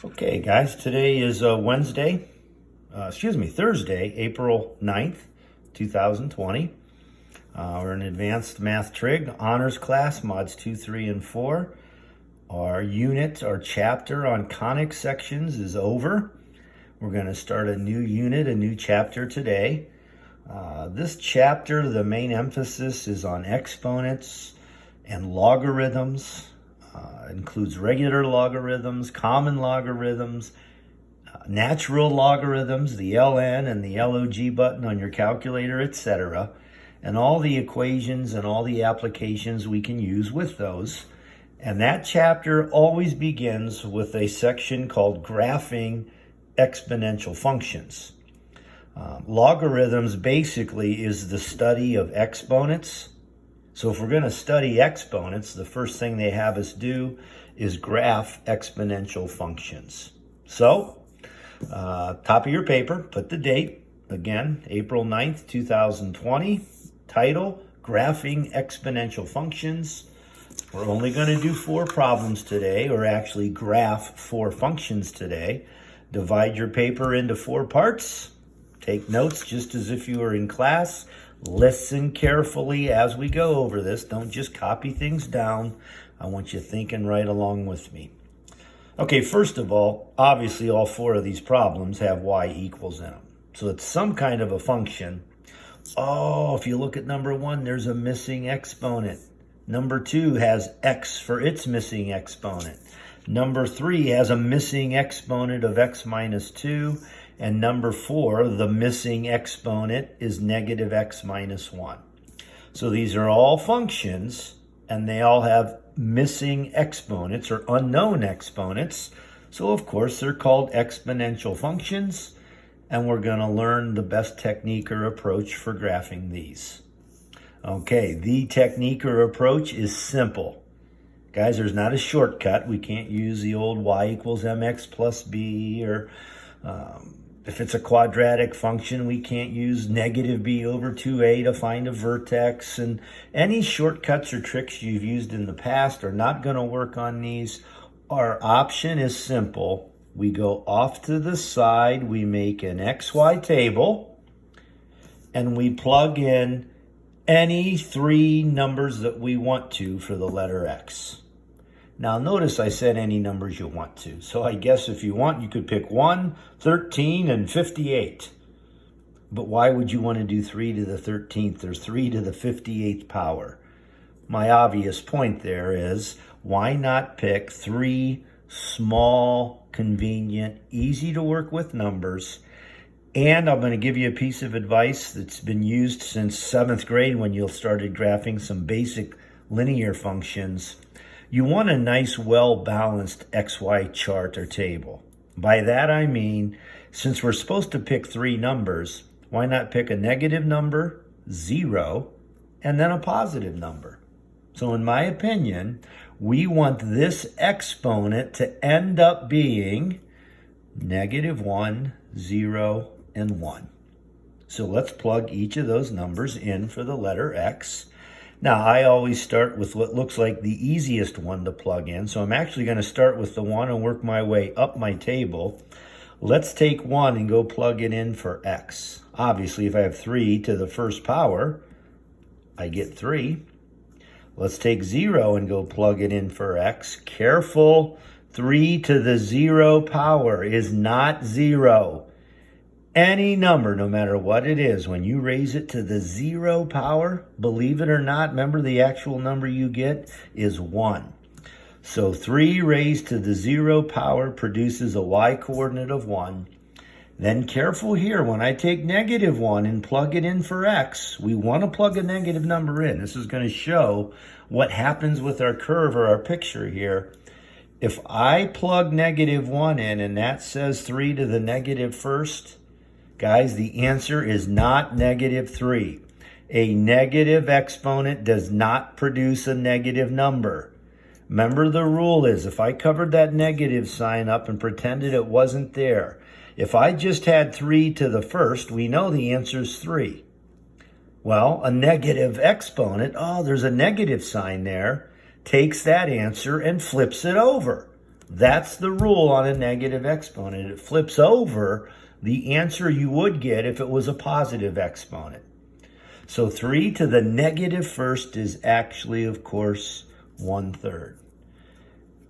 Okay, guys, today is Thursday, April 9th, 2020. We're in Advanced Math Trig Honors Class, Mods 2, 3, and 4. Our chapter on conic sections is over. We're going to start a new unit, a new chapter today. This chapter, the main emphasis is on exponents and logarithms. Includes regular logarithms, common logarithms, natural logarithms, the ln and the log button on your calculator, etc. And all the equations and all the applications we can use with those. And that chapter always begins with a section called graphing exponential functions. Logarithms basically is the study of exponents. So if we're going to study exponents, the first thing they have us do is graph exponential functions. So, top of your paper, put the date, again, April 9th, 2020. Title, Graphing Exponential Functions. We're only going to do 4 problems today, or actually graph 4 functions today. Divide your paper into 4 parts. Take notes just as if you were in class. Listen carefully as we go over this. Don't just copy things down. I want you thinking right along with me. Okay, first of all, obviously all 4 of these problems have y equals in them. So it's some kind of a function. Oh, if you look at number 1, there's a missing exponent. Number 2 has x for its missing exponent. Number 3 has a missing exponent of x minus 2. And number 4, the missing exponent is negative x minus 1. So these are all functions, and they all have missing exponents or unknown exponents. So of course, they're called exponential functions, and we're going to learn the best technique or approach for graphing these. Okay, the technique or approach is simple. Guys, there's not a shortcut. We can't use the old y equals mx plus b, or if it's a quadratic function, we can't use negative b over 2a to find a vertex. And any shortcuts or tricks you've used in the past are not going to work on these. Our option is simple. We go off to the side, we make an xy table, and we plug in any 3 numbers that we want to for the letter x. Now notice I said any numbers you want to. So I guess if you want, you could pick 1, 13, and 58. But why would you want to do 3 to the 13th? There's 3 to the 58th power. My obvious point there is, why not pick 3 small, convenient, easy to work with numbers? And I'm going to give you a piece of advice that's been used since 7th grade when you started graphing some basic linear functions. You want a nice, well-balanced XY chart or table. By that I mean, since we're supposed to pick 3 numbers, why not pick a negative number, 0, and then a positive number? So in my opinion, we want this exponent to end up being negative 1, 0, and 1. So let's plug each of those numbers in for the letter x. Now, I always start with what looks like the easiest one to plug in. So I'm actually going to start with the 1 and work my way up my table. Let's take 1 and go plug it in for x. Obviously, if I have 3 to the first power, I get 3. Let's take 0 and go plug it in for x. Careful, 3 to the 0 power is not 0. Any number, no matter what it is, when you raise it to the 0 power, believe it or not, remember the actual number you get is 1. So 3 raised to the 0 power produces a y coordinate of 1. Then careful here, when I take negative 1 and plug it in for x, we want to plug a negative number in. This is going to show what happens with our curve or our picture here. If I plug negative 1 in and that says 3 to the negative first, guys, the answer is not negative 3. A negative exponent does not produce a negative number. Remember, the rule is if I covered that negative sign up and pretended it wasn't there, if I just had 3 to the first, we know the answer is 3. Well, a negative exponent, oh, there's a negative sign there, takes that answer and flips it over. That's the rule on a negative exponent. It flips over the answer you would get if it was a positive exponent. So 3 to the negative first is actually, of course, 1/3.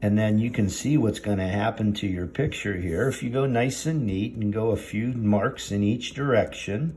And then you can see what's going to happen to your picture here. If you go nice and neat and go a few marks in each direction.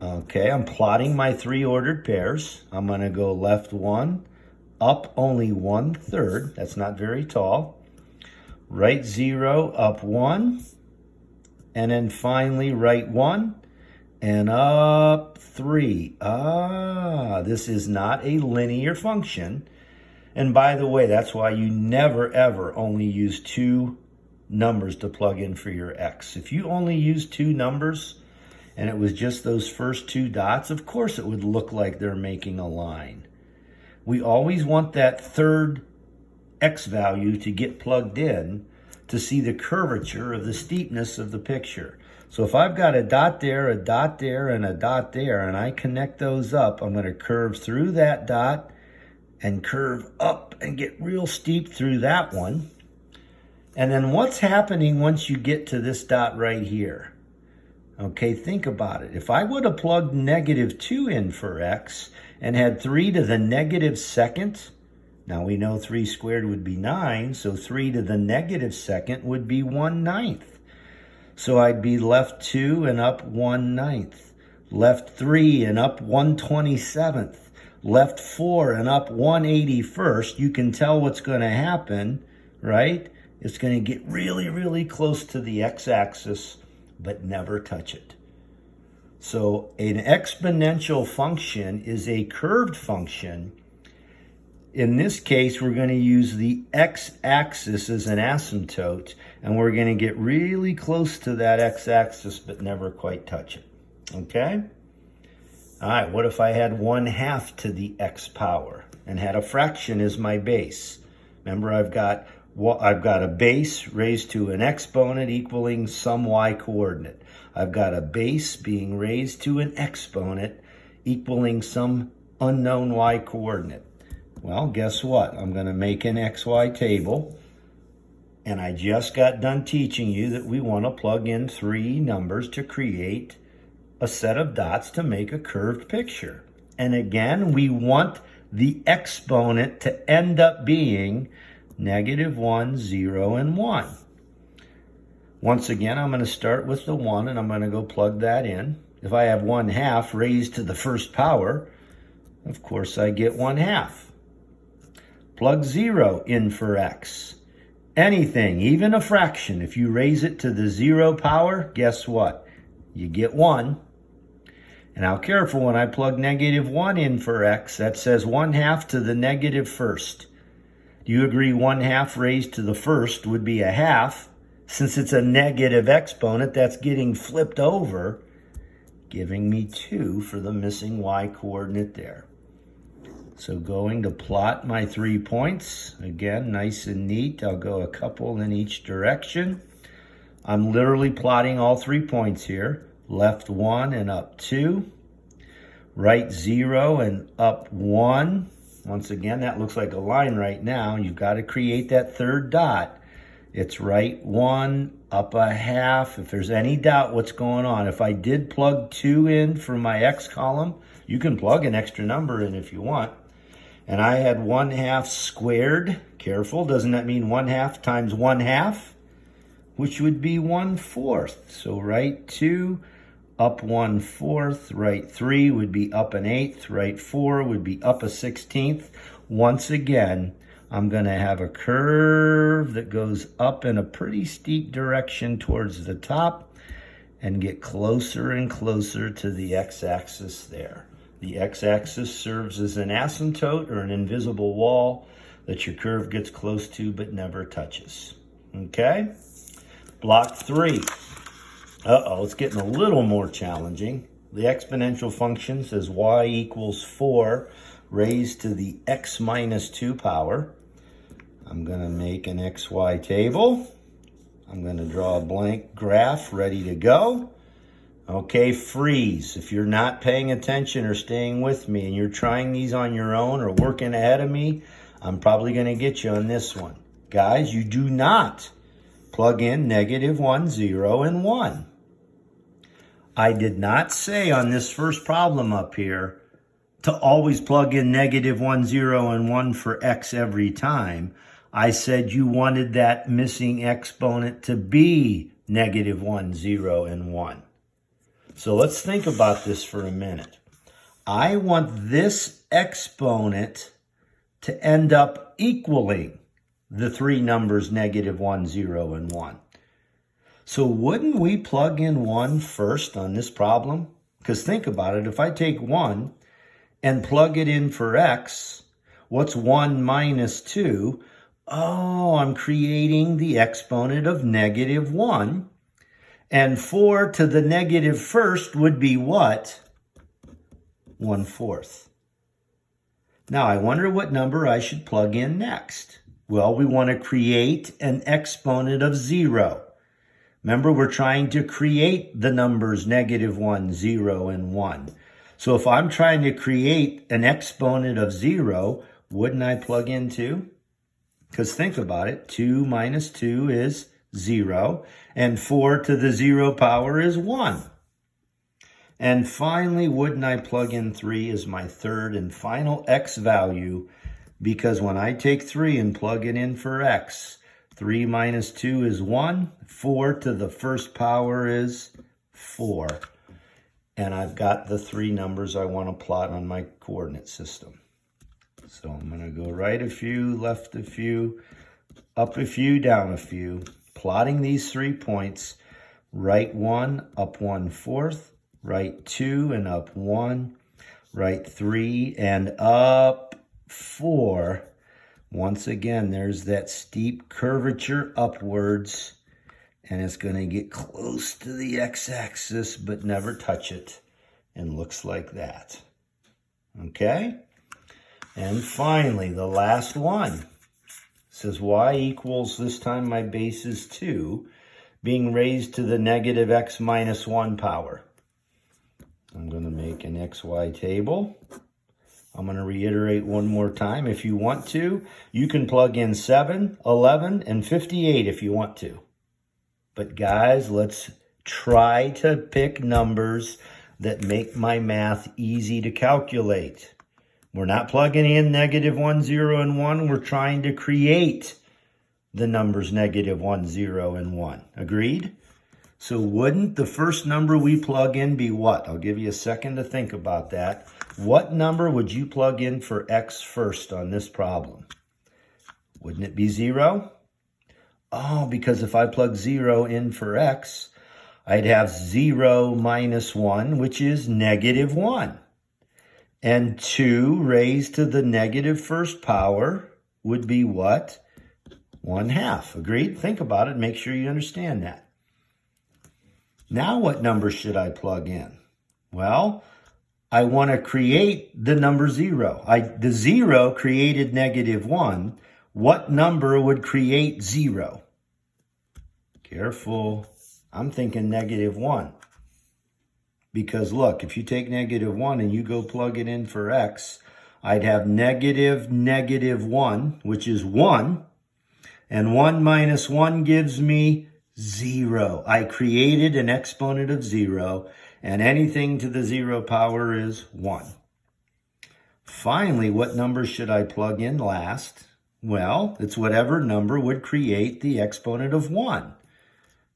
Okay, I'm plotting my 3 ordered pairs. I'm going to go left 1, up only 1/3. That's not very tall. Right 0, up 1. And then finally right 1 and up 3. This is not a linear function. And by the way, that's why you never ever only use 2 numbers to plug in for your x. If you only use 2 numbers and it was just those first 2 dots, of course it would look like they're making a line. We always want that third x value to get plugged in to see the curvature of the steepness of the picture. So if I've got a dot there, and a dot there, and I connect those up, I'm going to curve through that dot and curve up and get real steep through that one. And then what's happening once you get to this dot right here? Okay, think about it. If I would have plugged -2 in for x and had 3 to the -2nd, now we know 3 squared would be 9, so 3 to the -2nd would be 1/9. So I'd be left 2 and up 1/9. Left 3 and up 1/27th. Left 4 and up 1/81st. You can tell what's going to happen, right? It's going to get really, really close to the x-axis, but never touch it. So an exponential function is a curved function. In this case, we're going to use the x-axis as an asymptote, and we're going to get really close to that x-axis, but never quite touch it. Okay? All right, what if I had 1/2 to the x power and had a fraction as my base? Remember, I've got a base raised to an exponent equaling some y coordinate. I've got a base being raised to an exponent equaling some unknown y coordinate. Well, guess what? I'm going to make an xy table, and I just got done teaching you that we want to plug in 3 numbers to create a set of dots to make a curved picture. And again, we want the exponent to end up being -1, 0, and 1. Once again, I'm going to start with the 1, and I'm going to go plug that in. If I have 1/2 raised to the first power, of course I get 1/2. Plug 0 in for x. Anything, even a fraction, if you raise it to the 0 power, guess what? You get 1. And now careful, when I plug -1 in for x, that says 1/2 to the -1st. Do you agree 1/2 raised to the first would be a half? Since it's a negative exponent, that's getting flipped over, giving me 2 for the missing y coordinate there. So going to plot my 3 points, again, nice and neat. I'll go a couple in each direction. I'm literally plotting all 3 points here. Left 1 and up 2. Right 0 and up 1. Once again, that looks like a line right now. You've got to create that third dot. It's right 1, up a half. If there's any doubt what's going on, if I did plug 2 in for my x column, you can plug an extra number in if you want. And I had 1/2 squared. Careful, doesn't that mean 1/2 times 1/2? Which would be 1/4. So right 2, up 1/4. Right 3 would be up 1/8. Right 4 would be up 1/16. Once again, I'm going to have a curve that goes up in a pretty steep direction towards the top and get closer and closer to the x-axis there. The x-axis serves as an asymptote or an invisible wall that your curve gets close to but never touches. Okay? Block 3. It's getting a little more challenging. The exponential function says y equals 4 raised to the x minus 2 power. I'm going to make an xy table. I'm going to draw a blank graph ready to go. Okay, freeze. If you're not paying attention or staying with me and you're trying these on your own or working ahead of me, I'm probably going to get you on this one. Guys, you do not plug in -1, 0, and 1. I did not say on this first problem up here to always plug in -1, 0, and 1 for x every time. I said you wanted that missing exponent to be -1, 0, and 1. So let's think about this for a minute. I want this exponent to end up equaling the three numbers -1, 0, and 1. So wouldn't we plug in 1 first on this problem? Because think about it, if I take 1 and plug it in for x, what's 1 minus 2? Oh, I'm creating the exponent of -1. And 4 to the negative first would be what? 1/4. Now, I wonder what number I should plug in next. Well, we want to create an exponent of 0. Remember, we're trying to create the numbers -1, 0, and 1. So if I'm trying to create an exponent of 0, wouldn't I plug in 2? Because think about it, 2 minus 2 is 0, and 4 to the 0 power is 1. And finally, wouldn't I plug in 3 as my third and final x value? Because when I take 3 and plug it in for x, 3 minus 2 is 1, 4 to the first power is 4. And I've got the three numbers I want to plot on my coordinate system. So I'm going to go right a few, left a few, up a few, down a few, plotting these 3 points, right 1, up 1/4, right 2 and up 1, right 3 and up 4. Once again, there's that steep curvature upwards, and it's going to get close to the x-axis but never touch it, and looks like that. Okay? And finally, the last one says y equals, this time my base is 2, being raised to the -x minus 1 power. I'm going to make an xy table. I'm going to reiterate one more time. If you want to, you can plug in 7, 11, and 58 if you want to. But guys, let's try to pick numbers that make my math easy to calculate. We're not plugging in -1, 0, and 1. We're trying to create the numbers -1, 0, and 1. Agreed? So wouldn't the first number we plug in be what? I'll give you a second to think about that. What number would you plug in for x first on this problem? Wouldn't it be 0? Oh, because if I plug 0 in for x, I'd have 0 minus 1, which is -1. And 2 raised to the negative first power would be what? 1/2. Agreed? Think about it. Make sure you understand that. Now what number should I plug in? Well, I want to create the number 0. The 0 created -1. What number would create 0? Careful. I'm thinking -1. Because look, if you take -1 and you go plug it in for x, I'd have -1, which is 1. And 1 minus 1 gives me 0. I created an exponent of 0, and anything to the 0 power is 1. Finally, what number should I plug in last? Well, it's whatever number would create the exponent of 1.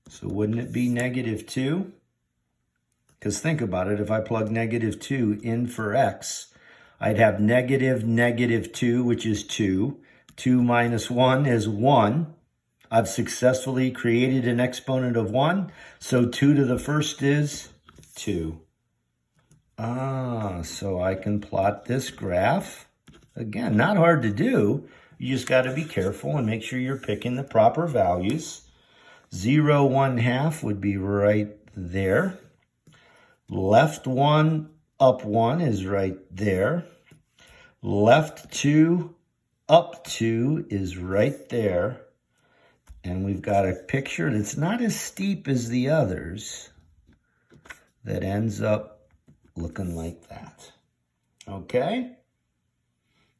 So wouldn't it be -2? Because think about it, if I plug -2 in for x, I'd have -2, which is 2. 2 minus 1 is 1. I've successfully created an exponent of 1, so 2 to the first is 2. So I can plot this graph. Again, not hard to do. You just got to be careful and make sure you're picking the proper values. 0, 1/2 would be right there. Left 1, up 1 is right there. Left 2, up 2 is right there. And we've got a picture that's not as steep as the others that ends up looking like that. Okay?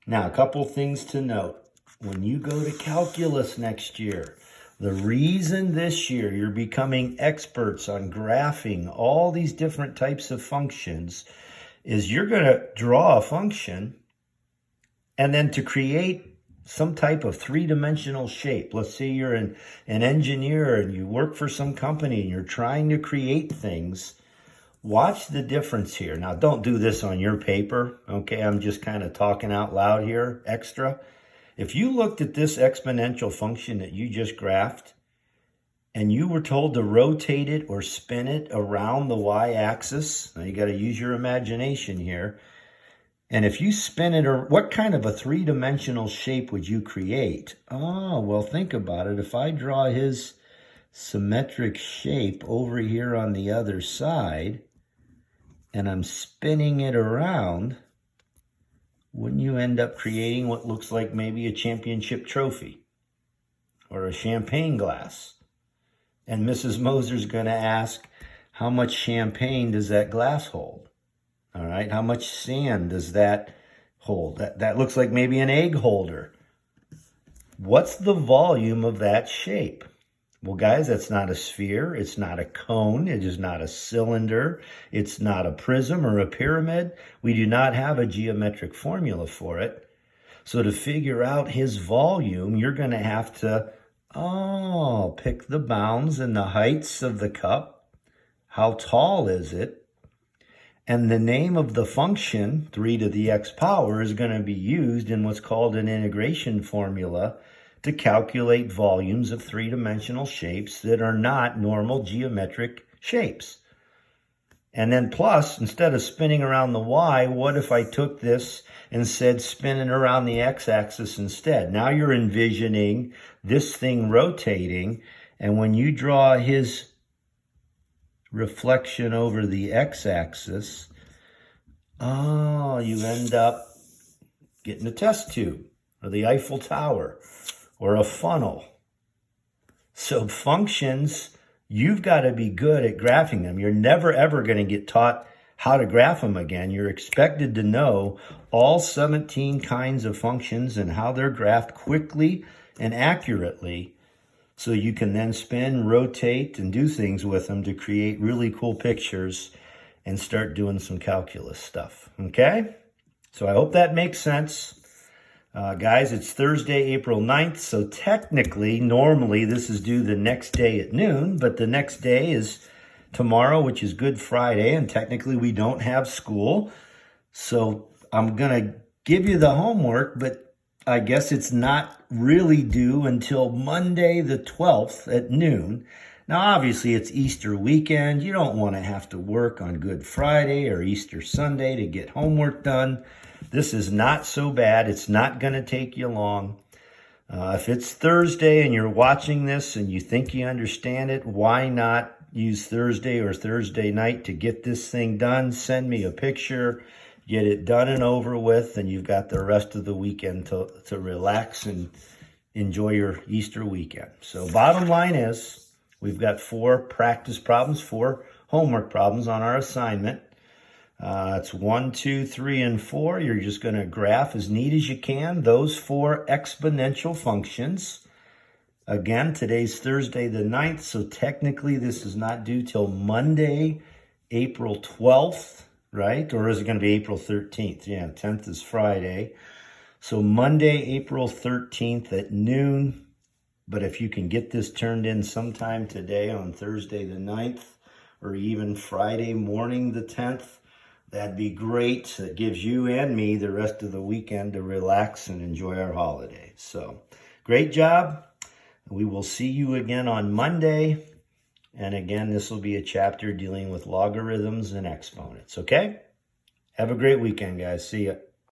Now, a couple things to note. when you go to calculus next year, the reason this year you're becoming experts on graphing all these different types of functions is you're going to draw a function and then to create some type of three-dimensional shape. Let's say you're an engineer and you work for some company and you're trying to create things. Watch the difference here. Now, don't do this on your paper, okay? I'm just kind of talking out loud here, extra. If you looked at this exponential function that you just graphed and you were told to rotate it or spin it around the y-axis, now you got to use your imagination here. And if you spin it, or what kind of a three-dimensional shape would you create? Oh, well, think about it. If I draw his symmetric shape over here on the other side, and I'm spinning it around, wouldn't you end up creating what looks like maybe a championship trophy or a champagne glass? And Mrs. Moser's going to ask, how much champagne does that glass hold? All right, how much sand does that hold? That looks like maybe an egg holder. What's the volume of that shape? Well, guys, that's not a sphere. It's not a cone. It is not a cylinder. It's not a prism or a pyramid. We do not have a geometric formula for it. So to figure out his volume, you're going to have to, pick the bounds and the heights of the cup. How tall is it? And the name of the function, 3 to the x power, is going to be used in what's called an integration formula to calculate volumes of three-dimensional shapes that are not normal geometric shapes. And then plus, instead of spinning around the y, what if I took this and said spinning around the x-axis instead? Now you're envisioning this thing rotating, and when you draw his reflection over the x-axis, you end up getting a test tube or the Eiffel Tower or a funnel. So functions, you've got to be good at graphing them. You're never, ever going to get taught how to graph them again. You're expected to know all 17 kinds of functions and how they're graphed quickly and accurately, so you can then spin, rotate, and do things with them to create really cool pictures and start doing some calculus stuff, okay? So I hope that makes sense. Guys, it's Thursday, April 9th, so technically, normally, this is due the next day at noon, but the next day is tomorrow, which is Good Friday, and technically we don't have school. So I'm going to give you the homework, but I guess it's not really due until Monday the 12th at noon. Now, obviously, it's Easter weekend. You don't want to have to work on Good Friday or Easter Sunday to get homework done. This is not so bad. It's not going to take you long. If it's Thursday and you're watching this and you think you understand it, why not use Thursday or Thursday night to get this thing done? Send me a picture. Get it done and over with, and you've got the rest of the weekend to relax and enjoy your Easter weekend. So bottom line is, we've got 4 practice problems, 4 homework problems on our assignment. It's 1, 2, 3, and 4. You're just going to graph as neat as you can those 4 exponential functions. Again, today's Thursday the 9th, so technically this is not due till Monday, April 12th. Right? Or is it going to be April 13th? Yeah, 10th is Friday. So Monday, April 13th at noon. But if you can get this turned in sometime today on Thursday the 9th, or even Friday morning the 10th, that'd be great. That gives you and me the rest of the weekend to relax and enjoy our holiday. So great job. We will see you again on Monday. And again, this will be a chapter dealing with logarithms and exponents, okay? Have a great weekend, guys. See ya.